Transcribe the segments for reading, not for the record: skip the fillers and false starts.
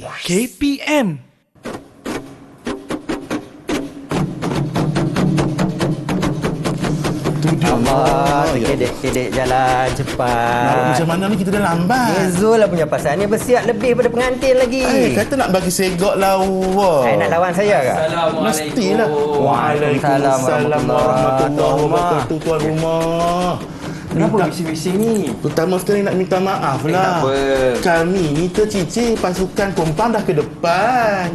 TV KPM. Allah, kedek-kedek jalan cepat. Macam mana ni kita dah lambat. Zul lah punya pasal ni bersiap lebih pada pengantin lagi. Kata nak bagi segok lawa. Nak lawan saya ke? Mestilah. Waalaikumsalam warahmatullahi wabarakatuh, tuan rumah. Kenapa bising-bising ni? Pertama sekali nak minta maaf lah. Tak apa. Kami ni tercicir pasukan kompang dah ke depan.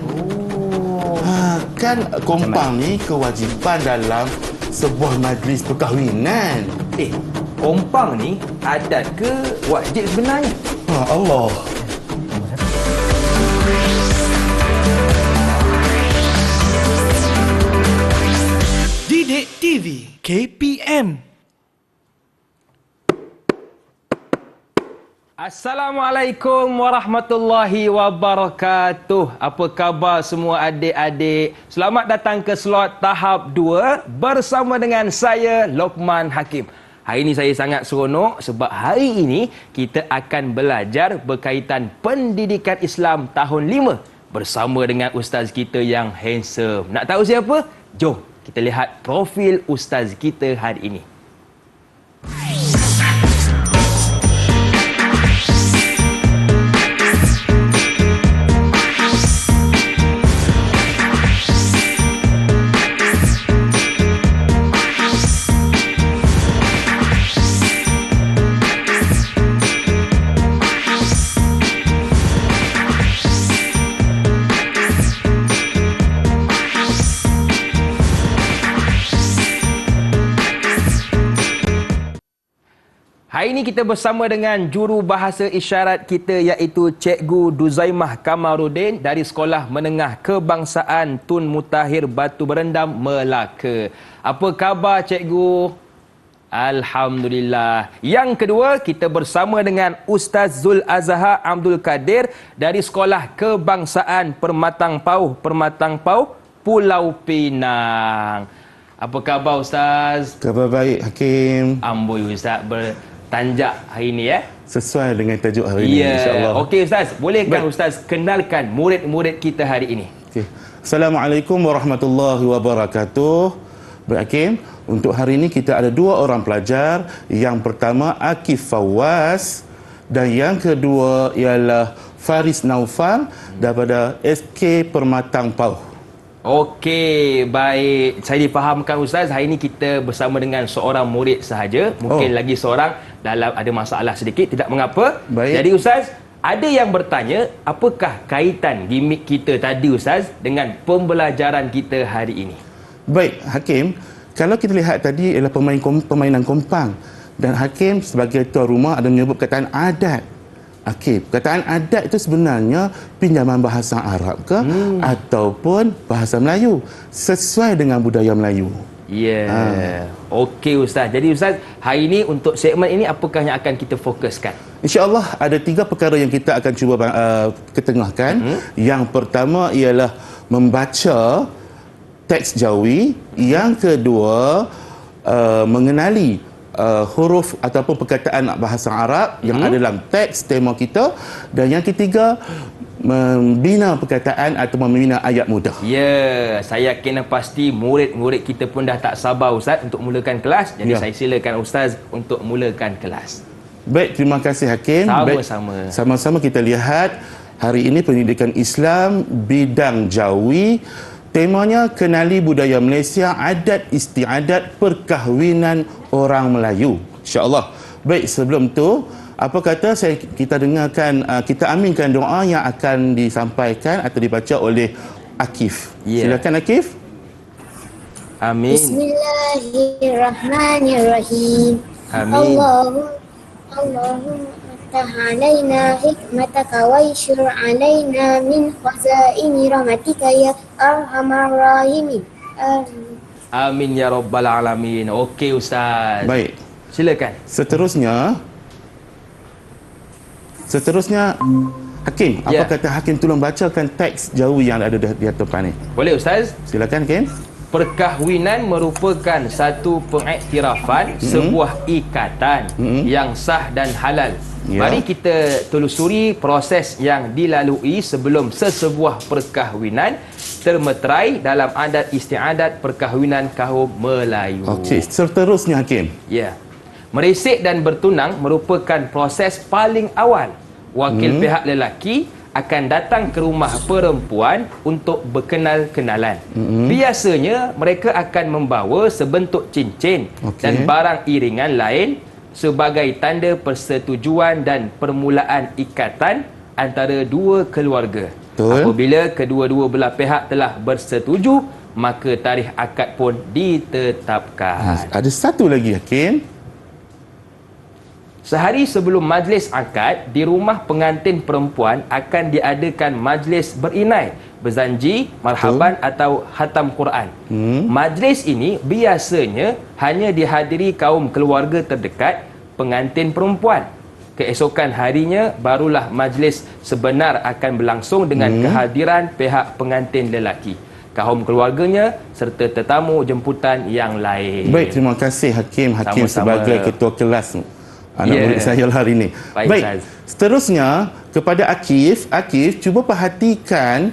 Kan kompang ni kewajipan dalam sebuah majlis perkahwinan. Kompang ni adat ke wajib sebenarnya? Allah. Didik TV KPM. Assalamualaikum warahmatullahi wabarakatuh. Apa khabar semua adik-adik? Selamat datang ke slot tahap 2 bersama dengan saya Lokman Hakim. Hari ini saya sangat seronok sebab hari ini kita akan belajar berkaitan pendidikan Islam tahun 5 bersama dengan ustaz kita yang handsome. Nak tahu siapa? Jom kita lihat profil ustaz kita hari ini. Hari ini kita bersama dengan juru bahasa isyarat kita iaitu Cikgu Duzaimah Kamarudin dari Sekolah Menengah Kebangsaan Tun Mutahir Batu Berendam, Melaka. Apa khabar Cikgu? Alhamdulillah. Yang kedua, kita bersama dengan Ustaz Zul Azhar Abdul Kadir dari Sekolah Kebangsaan Permatang Pauh, Pulau Pinang. Apa khabar Ustaz? Khabar baik Hakim. Amboi Ustaz bertanjak hari ini Sesuai dengan tajuk hari ini, insya-Allah. Okey Ustaz, bolehkah Ustaz kenalkan murid-murid kita hari ini? Okey. Assalamualaikum warahmatullahi wabarakatuh. Baik Hakim, untuk hari ini kita ada 2 orang pelajar. Yang pertama Akif Fawaz dan yang kedua ialah Faris Naufal daripada SK Permatang Pauh. Okey, baik. Saya difahamkan Ustaz, hari ini kita bersama dengan seorang murid sahaja. Mungkin lagi seorang dalam ada masalah sedikit, tidak mengapa. Baik. Jadi Ustaz, ada yang bertanya, apakah kaitan gimik kita tadi Ustaz dengan pembelajaran kita hari ini? Baik Hakim, kalau kita lihat tadi ialah permainan kompang dan Hakim sebagai tuan rumah ada menyebut perkataan adat. Okey, perkataan adat itu sebenarnya pinjaman bahasa Arab ke ataupun bahasa Melayu sesuai dengan budaya Melayu. Okey Ustaz. Jadi Ustaz, hari ini untuk segmen ini apakah yang akan kita fokuskan? InsyaAllah ada 3 perkara yang kita akan cuba ketengahkan. Yang pertama ialah membaca teks Jawi. Yang kedua mengenali huruf ataupun perkataan bahasa Arab yang ada dalam teks tema kita, dan yang ketiga membina perkataan atau membina ayat mudah. Saya yakin pasti murid-murid kita pun dah tak sabar Ustaz untuk mulakan kelas. Jadi saya silakan Ustaz untuk mulakan kelas. Baik, terima kasih Hakim. Sama-sama. Sama-sama kita lihat hari ini pendidikan Islam bidang Jawi. Temanya kenali budaya Malaysia, adat istiadat perkahwinan orang Melayu. InsyaAllah. Baik, sebelum tu, apa kata kita dengarkan, kita aminkan doa yang akan disampaikan atau dibaca oleh Akif. Silakan Akif. Amin. Bismillahirrahmanirrahim. Amin. Allahumma alaina hikmataka wa yashur alaina min khazaini rahmatika ya arhamar rahimin. Amin ya rabbal alamin. Okey Ustaz. Baik. Silakan. Seterusnya Hakim, apa kata Hakim tolong bacakan teks Jawi yang ada di depan ni. Boleh Ustaz? Silakan Hakim. Perkahwinan merupakan satu pengiktirafan sebuah ikatan yang sah dan halal Ya. Mari kita telusuri proses yang dilalui sebelum sesebuah perkahwinan termeterai dalam adat istiadat perkahwinan kaum Melayu. Okey, seterusnya Hakim. Ya. Meresek dan bertunang merupakan proses paling awal. Wakil pihak lelaki akan datang ke rumah perempuan untuk berkenal-kenalan. Biasanya mereka akan membawa sebentuk cincin dan barang iringan lain sebagai tanda persetujuan dan permulaan ikatan antara dua keluarga. Betul. Apabila kedua-dua belah pihak telah bersetuju, maka tarikh akad pun ditetapkan. Ada satu lagi Hakim. Sehari sebelum majlis akad, di rumah pengantin perempuan akan diadakan majlis berinai, berzanji, marhaban atau khatam Quran. Majlis ini biasanya hanya dihadiri kaum keluarga terdekat pengantin perempuan. Keesokan harinya barulah majlis sebenar akan berlangsung dengan kehadiran pihak pengantin lelaki, kaum keluarganya serta tetamu jemputan yang lain. Baik, terima kasih Hakim. Hakim Sama-sama. sebagai ketua kelas anak murid saya lah hari ini. Baik, Ustaz. Seterusnya kepada Akif. Akif, cuba perhatikan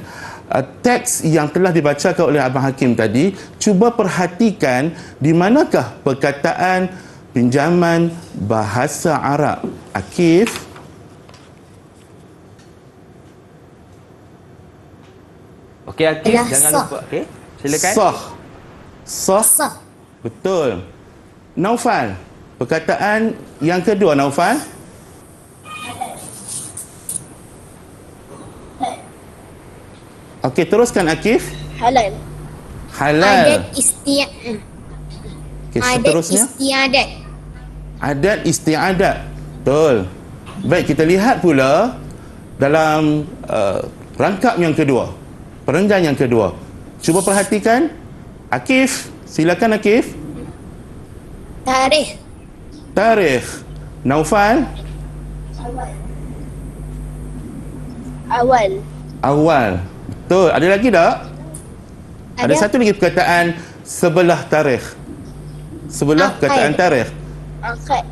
teks yang telah dibacakan oleh Abang Hakim tadi. Cuba perhatikan di manakah perkataan pinjaman bahasa Arab. Akif. Okey Akif, Adalah jangan sah. lupa. Okey, silakan. Sah. Sah. Sah. Betul. Naufal. Perkataan yang kedua, Naufal. Okey, teruskan Akif. Halal. Halal. Adat Okey, seterusnya. istiadat. Adat istiadat. Betul. Baik, kita lihat pula dalam rangkap yang kedua. Perenggan yang kedua. Cuba perhatikan. Akif, silakan Akif. Tarikh. Tarikh. Naufal. Awal. Awal. Betul. Ada lagi tak? Ada satu lagi perkataan sebelah tarikh. Sebelah Akad. perkataan tarikh. Akad.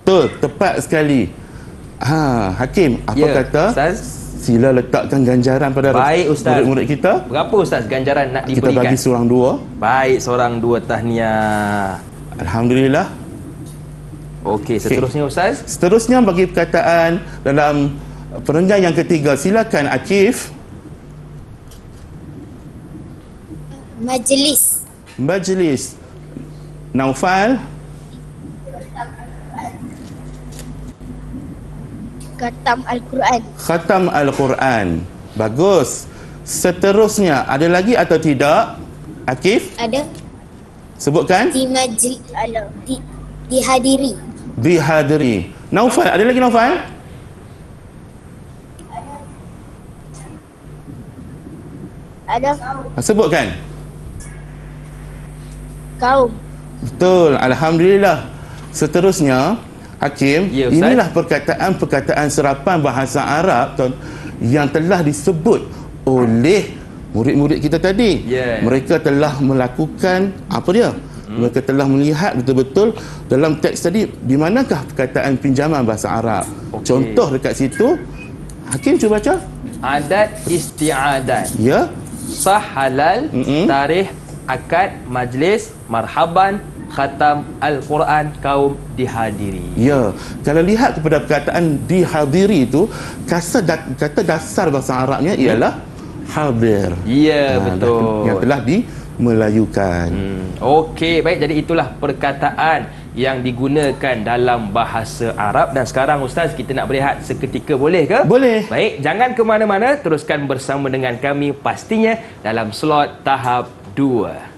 Betul. Tepat sekali. Hakim, apa Ya, kata? Ustaz. Sila letakkan ganjaran pada Baik, Ustaz. murid-murid kita. Berapa Ustaz ganjaran nak Kita diberikan? bagi seorang dua. Baik, seorang dua tahniah. Alhamdulillah. Okey, seterusnya Ustaz. Seterusnya bagi perkataan dalam perenggan yang ketiga. Silakan Akif. Majlis. Majlis. Naufal. Khatam Al-Quran. Khatam Al-Quran. Bagus. Seterusnya, ada lagi atau tidak? Akif, Ada sebutkan. di majlis. Dihadiri. Dihadiri. Naufal, ada lagi Naufal? Ada Sebutkan. kaum. Betul. Alhamdulillah. Seterusnya, Hakim, Ya, Ustaz. inilah perkataan-perkataan serapan bahasa Arab yang telah disebut oleh murid-murid kita tadi. Ya. Mereka telah melakukan apa dia? Mereka telah melihat betul-betul dalam teks tadi di manakah perkataan pinjaman bahasa Arab. Okey. Contoh dekat situ, Hakim cuba baca. Adat istiadat. Ya. Sah halal, tarikh akad, majlis, marhaban, khatam Al-Quran kaum dihadiri. Ya, kalau lihat kepada perkataan dihadiri itu, kata dasar bahasa Arabnya ialah hadir. Ya, betul. Yang telah dimelayukan. Okey, baik. Jadi itulah perkataan yang digunakan dalam bahasa Arab. Dan sekarang Ustaz, kita nak berehat seketika, boleh ke? Boleh. Baik, jangan ke mana-mana. Teruskan bersama dengan kami pastinya dalam slot tahap 2.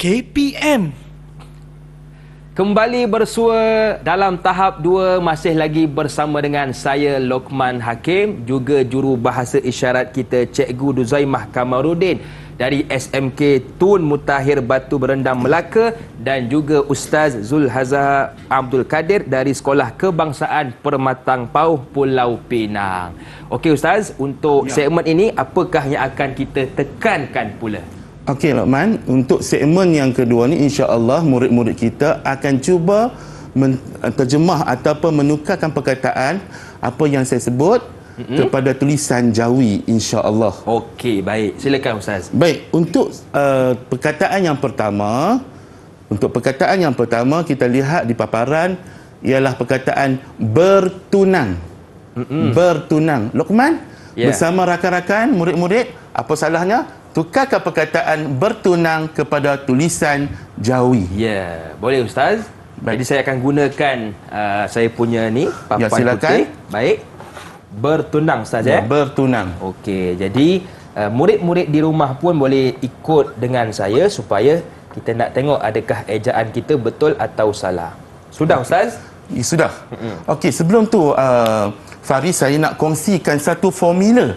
KPM. Kembali bersua dalam tahap 2, masih lagi bersama dengan saya Lokman Hakim, juga juru bahasa isyarat kita Cikgu Duzaimah Kamarudin dari SMK Tun Mutahir Batu Berendam Melaka, dan juga Ustaz Zulhazhar Abdul Kadir dari Sekolah Kebangsaan Permatang Pauh Pulau Pinang. Okey Ustaz, untuk segmen ini apakah yang akan kita tekankan pula? Okey Lokman, untuk segmen yang kedua ni insya-Allah murid-murid kita akan cuba terjemah ataupun menukarkan perkataan apa yang saya sebut kepada tulisan Jawi insya-Allah. Okey, baik. Silakan Ustaz. Baik, untuk perkataan yang pertama, kita lihat di paparan ialah perkataan bertunang. Bertunang. Lokman, bersama rakan-rakan murid-murid, apa salahnya tukarkan perkataan bertunang kepada tulisan Jawi. Ya, boleh Ustaz. Baik. Jadi saya akan gunakan saya punya ni papan silakan. putih. Baik. Bertunang Ustaz ya. Bertunang. Okey, jadi murid-murid di rumah pun boleh ikut dengan saya supaya kita nak tengok adakah ejaan kita betul atau salah. Sudah Ustaz? Sudah. Okey, sebelum tu Faris, saya nak kongsikan satu formula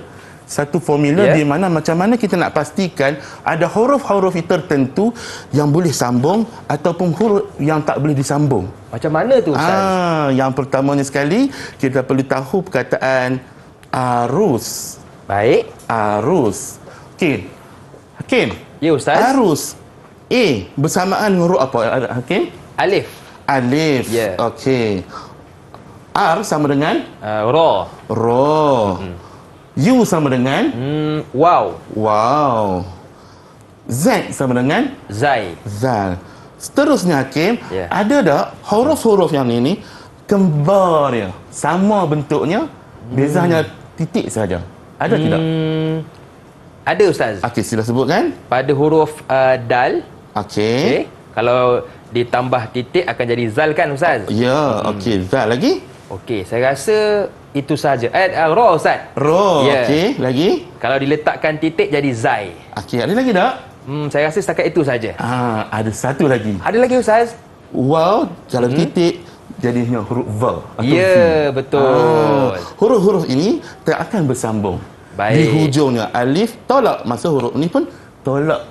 di mana macam mana kita nak pastikan ada huruf-huruf tertentu yang boleh sambung ataupun huruf yang tak boleh disambung. Macam mana tu Ustaz? Yang pertamanya sekali kita perlu tahu perkataan arus. Baik. Arus. Okey. Hakim. Ya Ustaz. Arus. A bersamaan dengan huruf apa Hakim? Alif. Alif. Ya. Okey. R sama dengan Ra. Ra. U sama dengan Wow. wow. Z sama dengan Zai. zal. Seterusnya Hakim, Ya. ada tak huruf-huruf yang ini kembar dia, sama bentuknya, bezanya titik saja. Ada tidak? Ada Ustaz. Okey, sila sebutkan. Pada huruf dal, Okey. kalau ditambah titik akan jadi zal kan Ustaz? Ya, okey. Zal lagi? Okey, saya rasa itu saja. Ra Ustaz. Ro, Ya. okey. Lagi? Kalau diletakkan titik jadi zai. Okey, ada lagi tak? Saya rasa setakat itu saja. Ada satu lagi. Ada lagi Ustaz? Waw, kalau titik jadinya huruf va atau Ya, V. betul. Huruf-huruf ini tak akan bersambung. Baik. Di hujungnya alif tolak, masa huruf ini pun tolak,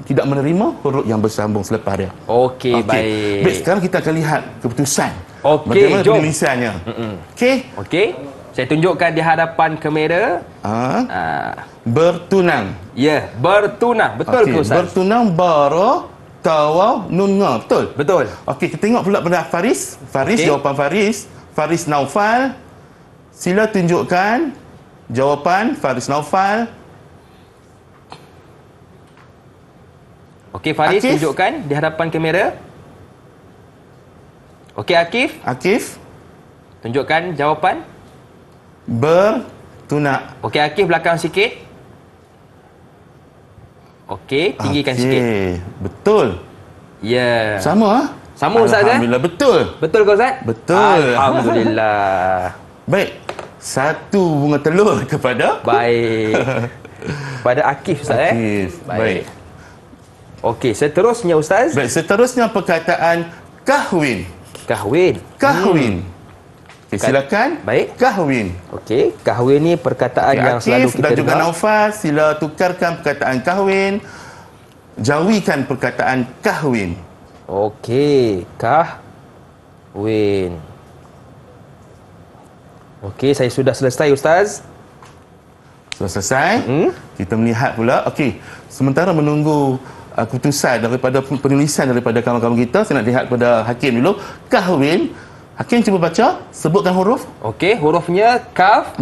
tidak menerima huruf yang bersambung selepas dia. Okey, baik. Baik, sekarang kita akan lihat keputusan. Okey, bagaimana jom. penulisannya. Okey. Okey. Saya tunjukkan di hadapan kamera. Bertunang. Ya, bertunang. Betul ke Ustaz? Bertunang bara tawaw nun nga. Betul? Betul. Okey, kita tengok pula pada Faris. Faris, Okey. jawapan Faris. Faris Naufal. Sila tunjukkan jawapan Faris Naufal. Okey, Faris, Akif. tunjukkan di hadapan kamera. Okey, Akif, Akif. tunjukkan jawapan. Bertunak. Okey, Akif belakang sikit. Okey, tinggikan sikit. Betul. Ya. Sama? Sama Ustaz eh? Alhamdulillah, betul. Betul ke Ustaz? Betul. Alhamdulillah. Baik. Satu bunga telur kepada Baik. Pada Akif Ustaz eh? Akif. Baik. Okey, seterusnya Ustaz. Baik, seterusnya perkataan kahwin. Kahwin. Kahwin. Okey, silakan. Baik. Kahwin. Okey, kahwin ni perkataan Okey, yang selalu Akif kita dan juga dengar. Naufal, sila tukarkan perkataan kahwin. Jawikan perkataan kahwin. Okey, kahwin. Okey, saya sudah selesai Ustaz. Sudah selesai. Kita melihat pula. Okey, sementara menunggu keputusan daripada penulisan daripada kawan-kawan kita, saya nak lihat pada Hakim dulu. Kahwin. Hakim cuba baca, sebutkan huruf. Okey, hurufnya kaf,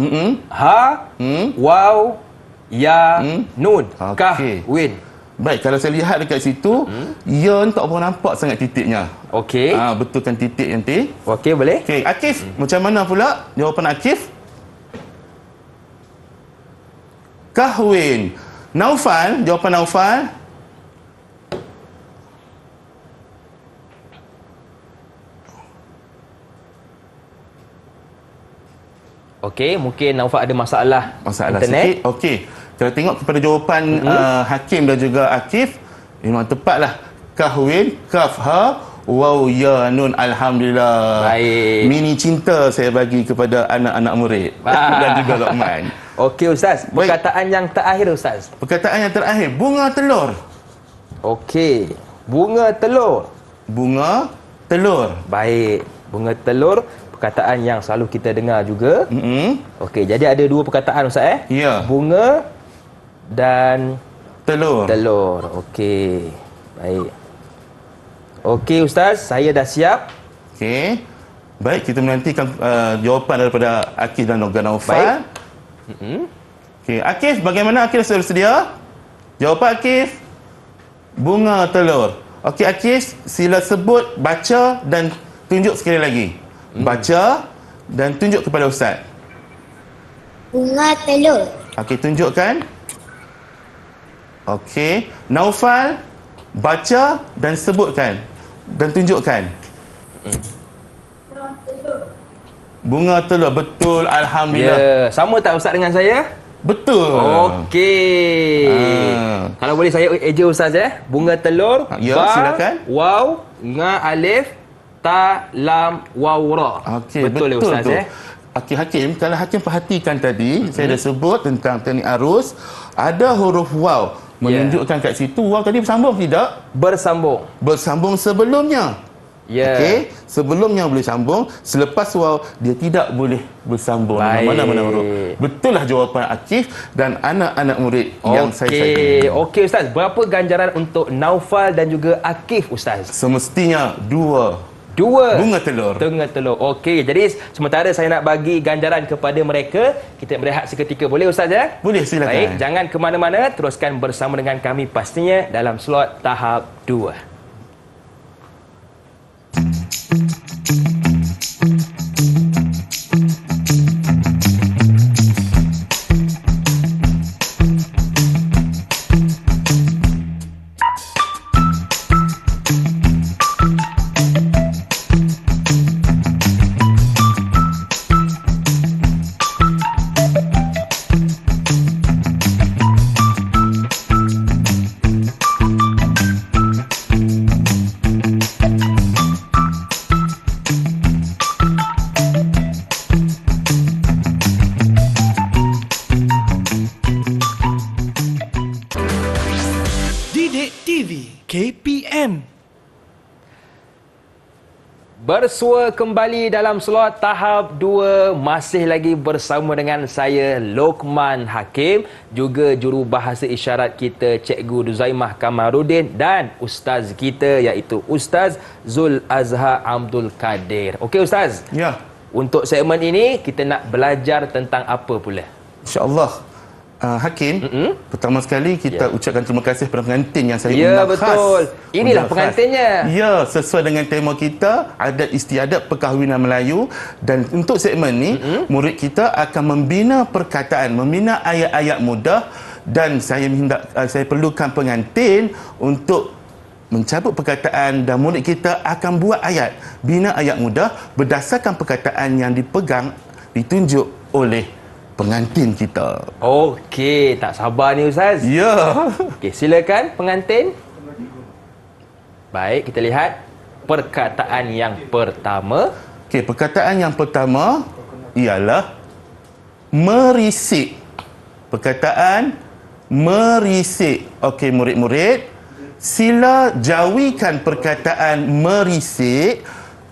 ha, waw, ya, nun. Okey. Kahwin. Baik, kalau saya lihat dekat situ, ya ni tak pernah nampak sangat titiknya. Okey. Betulkan titik nanti. Okey, boleh? Okey, Akif, macam mana pula jawapan Akif? Kahwin. Naufal, jawapan Naufal. Okey, mungkin Naufal ada masalah internet. sikit. Okey. Kalau tengok kepada jawapan Hakim dan juga Akif, memang tepatlah. kahwin, kaf ha, waw ya nun. Alhamdulillah. Baik. Mini cinta saya bagi kepada anak-anak murid dan juga Luqman. Okey Ustaz, Baik. perkataan yang terakhir Ustaz. Perkataan yang terakhir, bunga telur. Okey, bunga telur. Bunga telur. Baik, bunga telur, perkataan yang selalu kita dengar juga. Okey, jadi ada dua perkataan Ustaz Ya. Bunga dan Telur. telur. Okey. Baik. Okey Ustaz, saya dah siap. Okey. Baik, kita menantikan jawapan daripada Akif dan Noga Naufal. Okey, Akif, bagaimana Akif sudah bersedia? Jawapan Akif, bunga telur. Okey Akif, sila sebut, baca dan tunjuk sekali lagi. Baca dan tunjuk kepada Ustaz. Bunga telur. Okey, tunjukkan. Okey, Naufal, baca dan sebutkan dan tunjukkan. Bunga telur, betul, alhamdulillah. Ya, sama tak Ustaz dengan saya? Betul. Okey. Kalau boleh saya eja Ustaz Bunga telur, Ya, silakan. waw, nga alif, ta lam waw ra. Okey, betul betul Ustaz tu. Okey Hakim, kalau Hakim perhatikan tadi, saya dah sebut tentang teknik arus, ada huruf waw menunjukkan kat situ waw tadi bersambung tidak? Bersambung. Bersambung sebelumnya. Ya. Okey, sebelumnya boleh sambung, selepas waw dia tidak boleh bersambung dengan Baik. mana-mana huruf. Betul lah jawapan Akif dan anak-anak murid yang saya sayang. Okey Ustaz, berapa ganjaran untuk Naufal dan juga Akif Ustaz? Semestinya 2 Dua. bunga telur. Bunga telur. Okey, jadi sementara saya nak bagi ganjaran kepada mereka, kita berehat seketika. Boleh Ustaz Boleh, silakan. Baik, jangan ke mana-mana, teruskan bersama dengan kami pastinya dalam slot tahap 2. Didik TV KPM. Bersua kembali dalam slot tahap 2, masih lagi bersama dengan saya Luqman Hakim, juga jurubahasa isyarat kita Cikgu Duzaimah Kamarudin dan ustaz kita iaitu Ustaz Zul Azhar Abdul Kadir. Okey Ustaz? Ya, Untuk segmen ini kita nak belajar tentang apa pula? insya-Allah. Hakim, pertama sekali kita ucapkan terima kasih kepada pengantin yang saya Ya, undang khas. betul. Inilah Undang pengantinnya. khas. Ya, sesuai dengan tema kita, adat istiadat perkahwinan Melayu. Dan untuk segmen ni, murid kita akan membina perkataan, membina ayat-ayat mudah, dan saya perlukan pengantin untuk mencabut perkataan, dan murid kita akan buat ayat, bina ayat mudah berdasarkan perkataan yang dipegang, ditunjuk oleh pengantin kita. Okey, tak sabar ni Ustaz. Ya. Okey, silakan pengantin. Baik, kita lihat perkataan yang pertama. Okey, perkataan yang pertama ialah merisik. Perkataan merisik. Okey, murid-murid, sila jawikan perkataan merisik,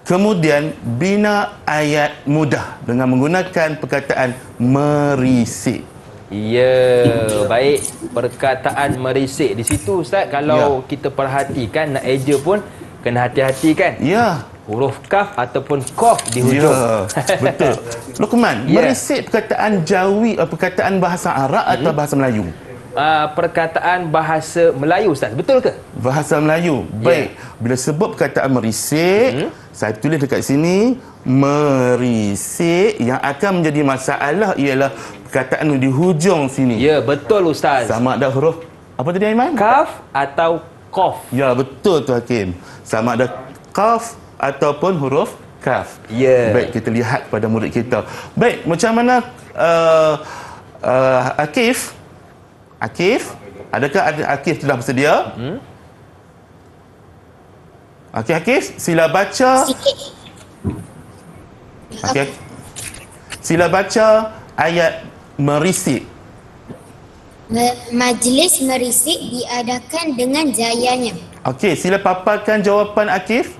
kemudian bina ayat mudah dengan menggunakan perkataan merisik. Ya, baik. Perkataan merisik. Di situ Ustaz, kalau kita perhatikan nak eja pun kena hati-hati kan? Ya. Huruf kaf ataupun kof di hujung. Ya, betul. Luqman, Ya. merisik perkataan jawi, perkataan bahasa Arab atau bahasa Melayu? Perkataan bahasa Melayu Ustaz, betul ke? Bahasa Melayu. Baik. Bila sebut perkataan merisik, saya tulis dekat sini merisik. Yang akan menjadi masalah ialah perkataan di hujung sini. Ya, betul Ustaz. Sama ada huruf apa tadi Aiman? Kaf atau kof. Ya, betul tu Hakim. Sama ada kaf ataupun huruf kaf. Ya. Baik, kita lihat pada murid kita. Baik, macam mana Akif, adakah Akif sudah bersedia? Okey, Akif, sila baca. Sikit. Okey. Sila baca ayat merisik. Majlis merisik diadakan dengan jayanya. Okey, sila paparkan jawapan Akif.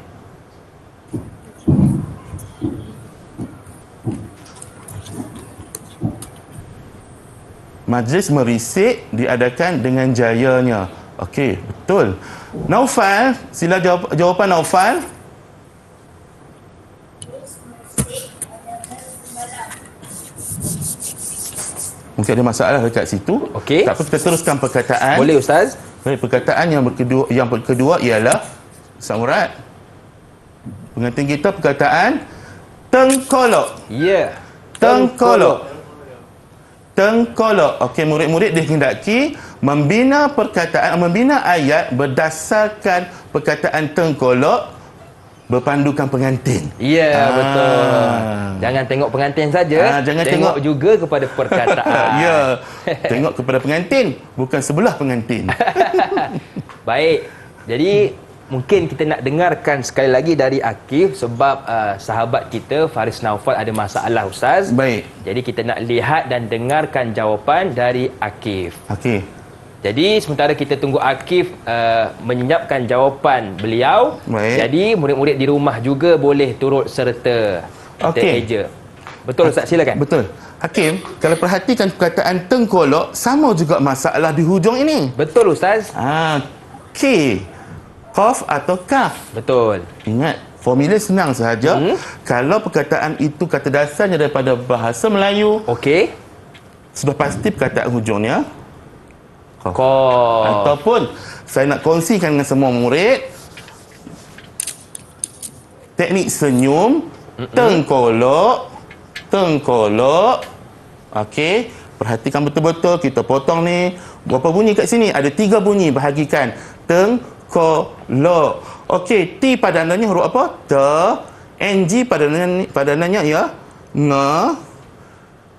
Majlis merisik diadakan dengan jayanya. Okey, betul. Naufal, sila jawab jawapan Naufal. Mungkin ada masalah dekat situ. Okey. Tak apa, kita teruskan perkataan. Boleh Ustaz? Baik, perkataan yang kedua ialah Ustaz Murad. Pengantin kita perkataan tengkolok. Ya. Tengkolok. Tengkolok. Okey, murid-murid dikehendaki membina ayat berdasarkan perkataan tengkolok berpandukan pengantin. Ya, betul. Jangan tengok pengantin saja. Jangan tengok juga kepada perkataan. Ya, tengok kepada pengantin, bukan sebelah pengantin. Baik. Jadi mungkin kita nak dengarkan sekali lagi dari Akif sebab sahabat kita Faris Naufal ada masalah Ustaz. Baik. Jadi kita nak lihat dan dengarkan jawapan dari Akif. Okey. Jadi sementara kita tunggu Akif menyenyapkan jawapan beliau, Baik. jadi murid-murid di rumah juga boleh turut serta kita Okey. eja. Betul Ustaz, silakan. Betul. Hakim, kalau perhatikan perkataan tengkolok, sama juga masalah di hujung ini. Betul Ustaz. K, Qaf atau Kaf. Betul. Ingat, formula senang sahaja. Kalau perkataan itu kata dasarnya daripada bahasa Melayu, Okey. sudah pasti perkataan hujungnya Qaf. Qaf. Ataupun saya nak kongsikan dengan semua murid teknik senyum, tengkolok. Okey, perhatikan betul-betul, kita potong ni. Berapa bunyi kat sini? Ada 3 bunyi, bahagikan. Tengkolok. Okey, T padanannya huruf apa? Te. NG padanannya ya. Nge.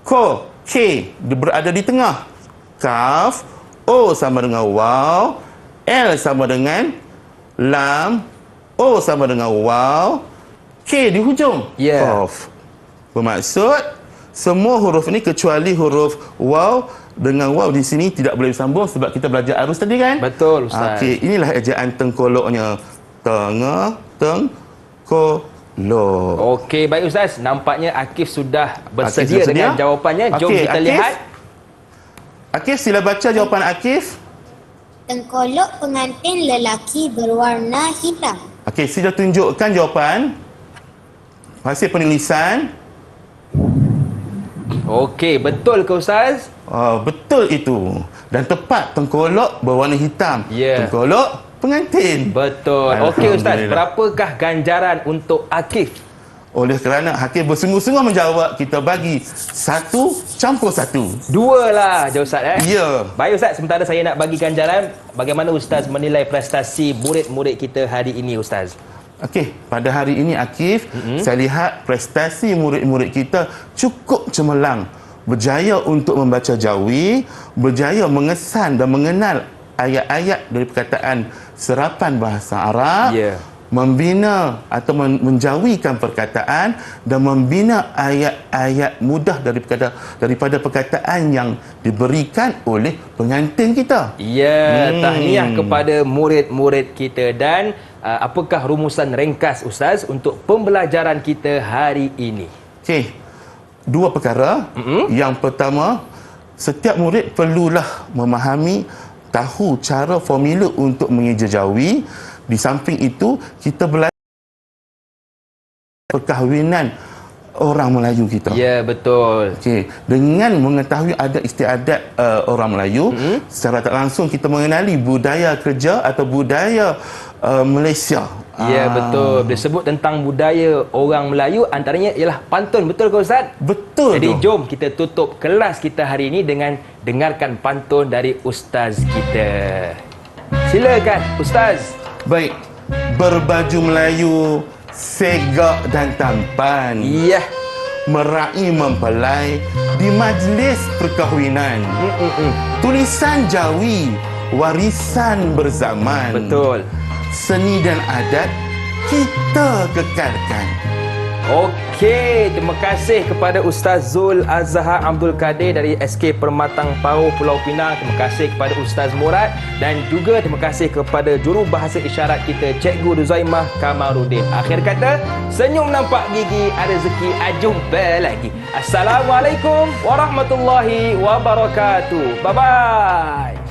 Ko. K. Dia berada di tengah. Kaf. O sama dengan waw. L sama dengan lam. O sama dengan waw. K di hujung. Ya. Qaf. Bermaksud semua huruf ni kecuali huruf waw dengan waw di sini tidak boleh bersambung sebab kita belajar arus tadi kan? Betul Ustaz. Okey, inilah ejaan tengkoloknya. Tengkolok. Okey, baik Ustaz. Nampaknya Akif sudah bersedia Akif bersedia? dengan jawapannya. Jom Okey, kita Akif. lihat. Akif, sila baca jawapan Akif. Tengkolok pengantin lelaki berwarna hitam. Okey, sila tunjukkan jawapan. Hasil penulisan. Okey, betul ke Ustaz? Betul itu. Dan tepat, tengkolok berwarna hitam. Ya. Tengkolok pengantin. Betul. Okey Ustaz, Alhamdulillah. berapakah ganjaran untuk Akif? Oleh kerana Hakim bersungguh-sungguh menjawab, kita bagi 1+1. 2 lah je Ustaz Ya. Baik Ustaz, sementara saya nak bagi ganjaran, bagaimana Ustaz menilai prestasi murid-murid kita hari ini Ustaz? Okey, pada hari ini Akif, saya lihat prestasi murid-murid kita cukup cemerlang. Berjaya untuk membaca jawi, berjaya mengesan dan mengenal ayat-ayat dari perkataan serapan bahasa Arab. Ya. Membina atau menjawikan perkataan dan membina ayat-ayat mudah daripada perkataan yang diberikan oleh pengantin kita. Ya, tahniah kepada murid-murid kita. Dan apakah rumusan ringkas Ustaz untuk pembelajaran kita hari ini? Okey, 2 perkara. Yang pertama, setiap murid perlulah memahami, tahu cara formula untuk mengeja jawi. Di samping itu, kita belajar perkahwinan orang Melayu kita. Ya, betul. Okey, dengan mengetahui adat istiadat orang Melayu, secara tak langsung kita mengenali budaya kerja atau budaya Malaysia. Ya, betul. Bila sebut tentang budaya orang Melayu, antaranya ialah pantun. Betul ke Ustaz? Betul. Jadi tu. jom kita tutup kelas kita hari ini dengan dengarkan pantun dari Ustaz kita. Silakan Ustaz. Baik, berbaju Melayu, segak dan tampan. Ya. Meraih mempelai di majlis perkahwinan. Tulisan jawi, warisan berzaman. Betul. Seni dan adat kita kekalkan. Okey, terima kasih kepada Ustaz Zul Azhar Abdul Kadir dari SK Permatang Pau Pulau Pinang. Terima kasih kepada Ustaz Murad dan juga terima kasih kepada jurubahasa isyarat kita Cikgu Ruzaimah Kamarudin. Akhir kata, senyum nampak gigi, ada rezeki, jumpa lagi. Assalamualaikum warahmatullahi wabarakatuh. Bye bye.